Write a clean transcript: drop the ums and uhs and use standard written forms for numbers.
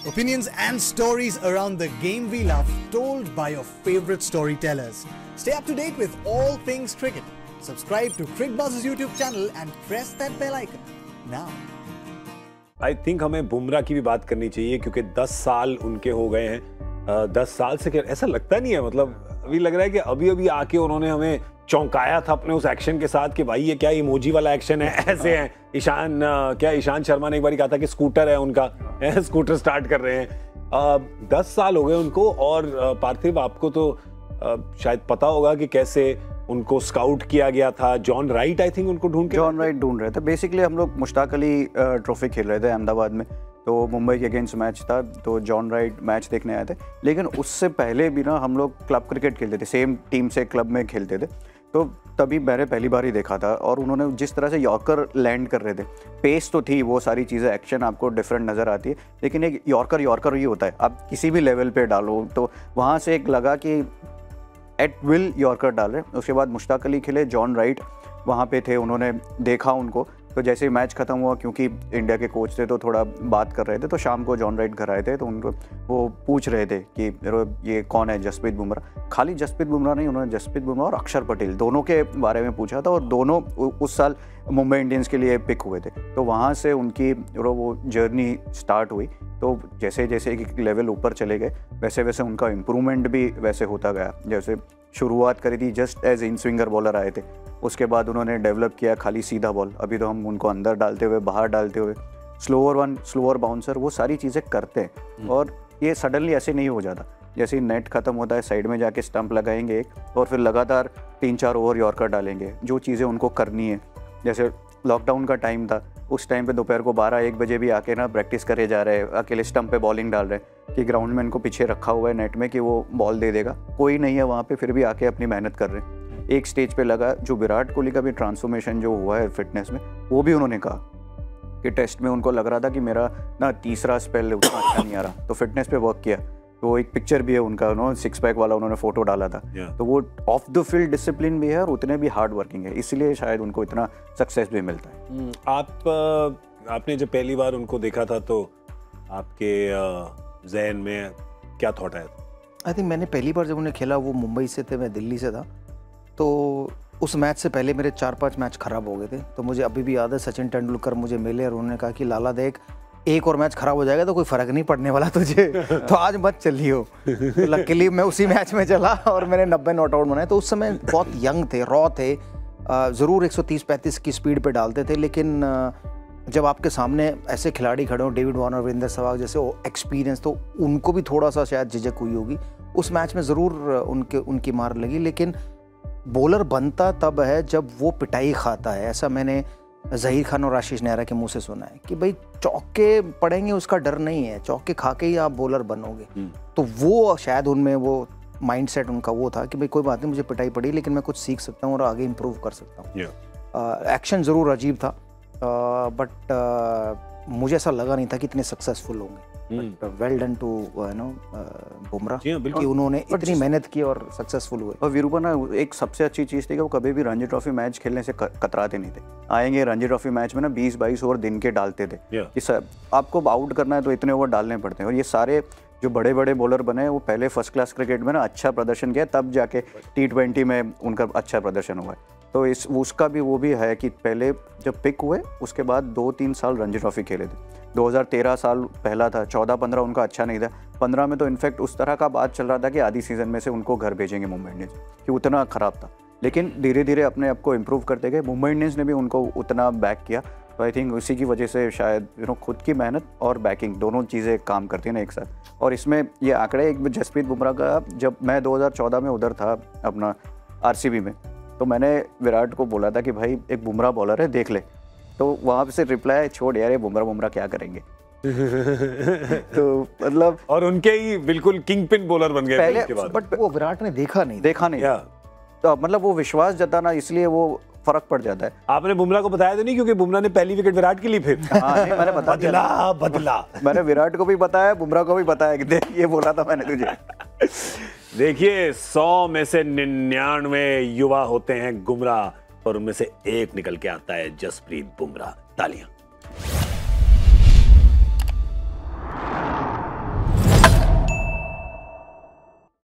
Opinions and stories around the game we love, told by your favorite storytellers. Stay up to date with all things cricket. Subscribe to CricBuzz's YouTube channel and press that bell icon now. I think हमें बुमराह की भी बात करनी चाहिए क्योंकि 10 साल उनके हो गए हैं। 10 साल से ऐसा लगता नहीं है, मतलब अभी लग रहा है कि अभी अभी आके उन्होंने हमें चौंकाया था अपने उस एक्शन के साथ कि भाई ये क्या इमोजी वाला एक्शन है, ऐसे है। ईशांत शर्मा ने एक बार कहा था कि स्कूटर है उनका, स्कूटर स्टार्ट कर रहे हैं। 10 साल हो गए उनको। और पार्थिव, आपको तो शायद पता होगा कि कैसे उनको स्काउट किया गया था। जॉन राइट आई थिंक उनको जॉन राइट ढूंढ रहे थे। बेसिकली हम लोग मुश्ताक अली ट्रॉफी खेल रहे थे अहमदाबाद में, तो मुंबई के अगेंस्ट मैच था, तो जॉन राइट मैच देखने आए थे। लेकिन उससे पहले भी ना हम लोग क्लब क्रिकेट खेलते थे, सेम टीम से क्लब में खेलते थे, तो तभी मैंने पहली बार ही देखा था। और उन्होंने जिस तरह से यॉर्कर लैंड कर रहे थे, पेस तो थी, वो सारी चीज़ें, एक्शन आपको डिफरेंट नज़र आती है, लेकिन एक यॉर्कर ही होता है। आप किसी भी लेवल पे डालो, तो वहाँ से एक लगा कि एट विल यॉर्कर डाल रहे। उसके बाद मुश्ताक अली खेले, जॉन राइट वहाँ पे थे, उन्होंने देखा उनको, तो जैसे ही मैच ख़त्म हुआ, क्योंकि इंडिया के कोच थे तो थोड़ा बात कर रहे थे, तो शाम को जॉन राइट घर आए थे, तो उनको वो पूछ रहे थे कि ये कौन है जसप्रीत बुमराह। खाली जसप्रीत बुमराह नहीं, उन्होंने जसप्रीत बुमराह और अक्षर पटेल दोनों के बारे में पूछा था, और दोनों उस साल मुंबई इंडियंस के लिए पिक हुए थे। तो वहाँ से उनकी वो जर्नी स्टार्ट हुई। तो जैसे जैसे एक लेवल ऊपर चले गए, वैसे वैसे उनका इम्प्रूवमेंट भी वैसे होता गया। जैसे शुरुआत करी थी just as inswinger bowler आए थे, उसके बाद उन्होंने डेवलप किया खाली सीधा बॉल। अभी तो हम उनको अंदर डालते हुए, बाहर डालते हुए, स्लोअर बाउंसर, वो सारी चीज़ें करते हैं। और ये सडनली ऐसे नहीं हो जाता। जैसे ही नेट खत्म होता है, साइड में जाके स्टंप लगाएंगे एक, और फिर लगातार 3-4 ओवर यॉर्कर डालेंगे, जो चीज़ें उनको करनी है। जैसे लॉकडाउन का टाइम था, उस टाइम पे दोपहर को 12-1 बजे भी आके ना प्रैक्टिस करे जा रहे हैं, अकेले स्टंप पे बॉलिंग डाल रहे हैं कि ग्राउंड में इनको पीछे रखा हुआ है नेट में कि वो बॉल दे देगा, कोई नहीं है वहाँ पे, फिर भी आके अपनी मेहनत कर रहे हैं। एक स्टेज पे लगा, जो विराट कोहली का भी ट्रांसफॉर्मेशन जो हुआ है फिटनेस में, वो भी उन्होंने कहा कि टेस्ट में उनको लग रहा था कि मेरा ना तीसरा स्पेल उतना अच्छा नहीं आ रहा, तो फिटनेस पे वर्क किया। तो एक पिक्चर भी है उनका, 6 पैक वाला उन्होंने फोटो डाला था। तो वो ऑफ द फील्ड डिसिप्लिन भी है और उतने भी हार्ड वर्किंग है, इसलिए शायद उनको इतना सक्सेस भी मिलता है। आपने जब पहली बार उनको देखा था तो आपके ज़हन में क्या थॉट आया था? आई थिंक मैंने पहली बार जब उन्हें खेला, वो मुंबई से थे, मैं दिल्ली से था, तो उस मैच से पहले मेरे 4-5 मैच खराब हो गए थे। तो मुझे अभी भी याद है, सचिन तेंदुलकर मुझे मिले और उन्होंने कहा कि लाला देख, एक और मैच खराब हो जाएगा तो कोई फ़र्क नहीं पड़ने वाला तुझे, तो आज मत चलियो। तो लकीली मैं उसी मैच में चला और मैंने 90 नॉट आउट बनाए। तो उस समय बहुत यंग थे, रॉ थे, ज़रूर 130-135 की स्पीड पे डालते थे, लेकिन जब आपके सामने ऐसे खिलाड़ी खड़े हो, डेविड वार्नर, वीरेंद्र सहवाग जैसे, एक्सपीरियंस, तो उनको भी थोड़ा सा शायद झिझक हुई होगी। उस मैच में ज़रूर उनकी मार लगी, लेकिन बॉलर बनता तब है जब वो पिटाई खाता है। ऐसा मैंने ज़हीर खान और आशीष नेहरा के मुंह से सुना है कि भाई चौके पड़ेंगे उसका डर नहीं है, चौके खा के ही आप बॉलर बनोगे। तो वो शायद उनमें वो माइंडसेट उनका वो था कि भाई कोई बात नहीं, मुझे पिटाई पड़ी, लेकिन मैं कुछ सीख सकता हूँ और आगे इम्प्रूव कर सकता हूँ। एक्शन ज़रूर अजीब था, बट मुझे ऐसा लगा नहीं था कि इतने सक्सेसफुल होंगे। वेल डन टू बुमराह, कि उन्होंने इतनी मेहनत की और सक्सेसफुल हुए। और वीरूपना एक सबसे अच्छी चीज़ थी कि वो कभी भी रणजी ट्रॉफी मैच खेलने से कतराते नहीं थे। आएंगे रणजी ट्रॉफी मैच में ना 20-22 ओवर दिन के डालते थे कि सर आपको आउट करना है तो इतने ओवर डालने पड़ते हैं। और ये सारे जो बड़े बड़े बॉलर बने, वो पहले फर्स्ट क्लास क्रिकेट में ना अच्छा प्रदर्शन किया, तब जाके T20 में उनका अच्छा प्रदर्शन हुआ है। तो उसका भी वो भी है कि पहले जब पिक हुए, उसके बाद 2-3 साल रणजी ट्रॉफी खेले थे। 2013 साल पहला था, 14-15 उनका अच्छा नहीं था, 15 में तो इनफैक्ट उस तरह का बात चल रहा था कि आधी सीज़न में से उनको घर भेजेंगे मुंबई इंडियंस, कि उतना ख़राब था। लेकिन धीरे धीरे अपने आप को इम्प्रूव करते गए, मुंबई इंडियंस ने भी उनको उतना बैक किया। तो आई थिंक उसी की वजह से शायद खुद की मेहनत और बैकिंग दोनों चीज़ें काम करती हैं ना एक साथ। और इसमें ये आंकड़े, एक जसप्रीत बुमराह का, जब मैं 2014 में उधर था अपना RCB में, तो मैंने विराट को बोला था कि भाई एक बुमराह बॉलर है, देख ले। तो वहाँ से रिप्लाई, छोड़ यार, ये बुमराह क्या करेंगे। तो मतलब, और उनके ही बिल्कुल किंग पिन बॉलर बन गए पहले, बट वो विराट ने देखा नहीं। तो मतलब वो विश्वास जताना, इसलिए वो फर्क पड़ जाता है। आपने बुमराह को बताया तो नहीं, क्योंकि बुमराह ने पहली विकेट विराट के लिए फिर मैंने बदला मैंने विराट को भी बताया, बुमराह को भी बताया कि देख, ये बोला था मैंने तुझे। देखिए, 100 में से 99 युवा होते हैं गुमराह, और उनमें से एक निकल के आता है जसप्रीत बुमराह। तालियां।